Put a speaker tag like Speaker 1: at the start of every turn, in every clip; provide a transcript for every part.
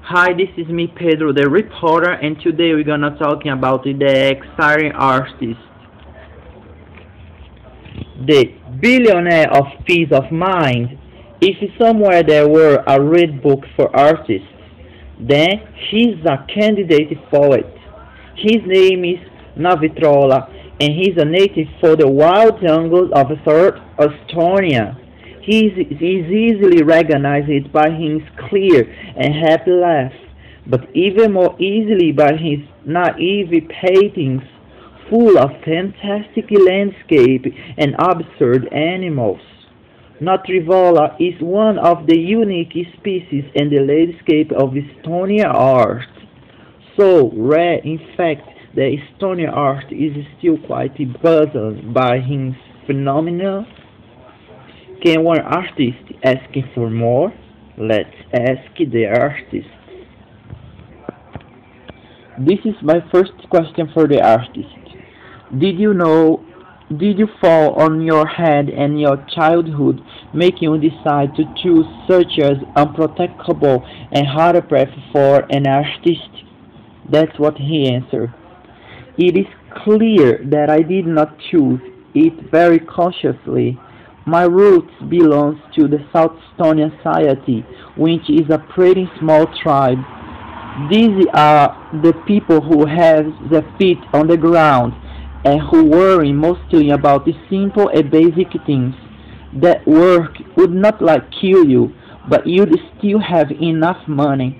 Speaker 1: Hi, this is me, Pedro, the reporter, and today we're gonna talking about the exciting artist, the billionaire of peace of mind. If somewhere there were a red book for artists, then he's a candidate for it. His name is Navitrola, and he's a native for the wild jungles of South Estonia. He is easily recognized by his clear and happy laugh, but even more easily by his naive paintings full of fantastic landscape and absurd animals. Natrivola is one of the unique species in the landscape of Estonian art. So rare, in fact, that Estonian art is still quite puzzled by his phenomenon. Can one artist ask for more? Let's ask the artist. This is my first question for the artist. Did you know, did you fall on your head in your childhood, making you decide to choose such as unprotectable and harder path for an artist? That's what he answered. It is clear that I did not choose it very consciously. My roots belong to the South Estonian society, which is a pretty small tribe. These are the people who have their feet on the ground and who worry mostly about the simple and basic things. That work would not like kill you, but you'd still have enough money.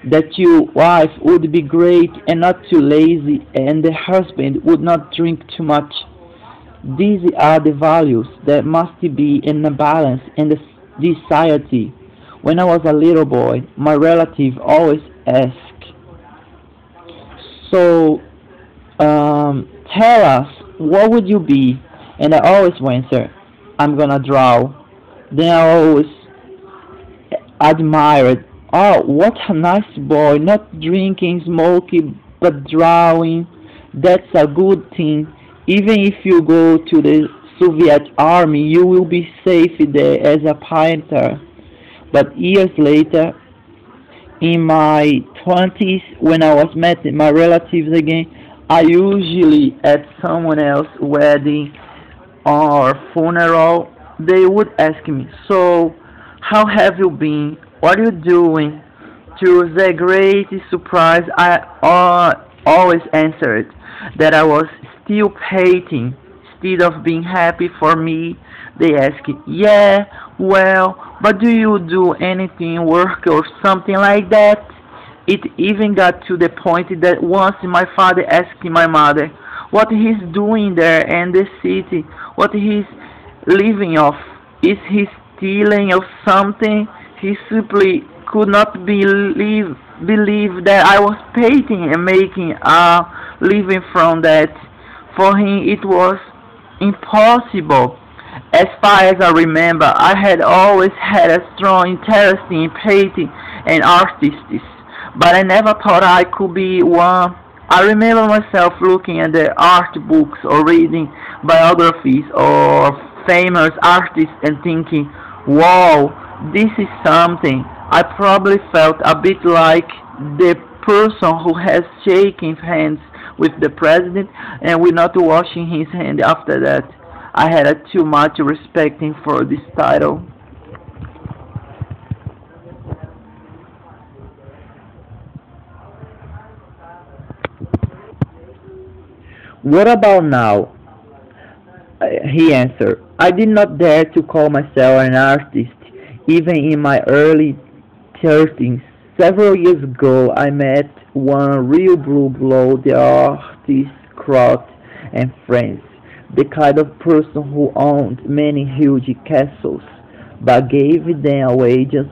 Speaker 1: That your wife would be great and not too lazy, and the husband would not drink too much. These are the values that must be in a balance in the society. When I was a little boy, my relative always asked, "So, tell us, what would you be?" And I always answer, "I'm gonna draw." Then I always admired, "Oh, what a nice boy, not drinking, smoking, but drawing. That's a good thing. Even if you go to the Soviet army, you will be safe there as a painter." But years later, in my 20s, when I was meeting my relatives again, I usually at someone else's wedding or funeral, they would ask me, "So, how have you been? What are you doing?" To their great surprise, I always answered that I was still painting. Instead of being happy for me, they asked, "Yeah, well, but do you do anything, work or something like that?" It even got to the point that once my father asked my mother what he's doing there in the city, what he's living off. Is he stealing or something? He simply could not believe that I was painting and making a living from that. For him it was impossible. As far as I remember, I had always had a strong interest in painting and artists, but I never thought I could be one. I remember myself looking at the art books or reading biographies of famous artists and thinking, wow, this is something. I probably felt a bit like the person who has shaken hands with the president and will not washing his hand after that. I had too much respecting for this title. What about now? He answered, "I did not dare to call myself an artist, even in my early 30s. Several years ago, I met one real blue blood artist, Crot and friends, the kind of person who owned many huge castles, but gave them away just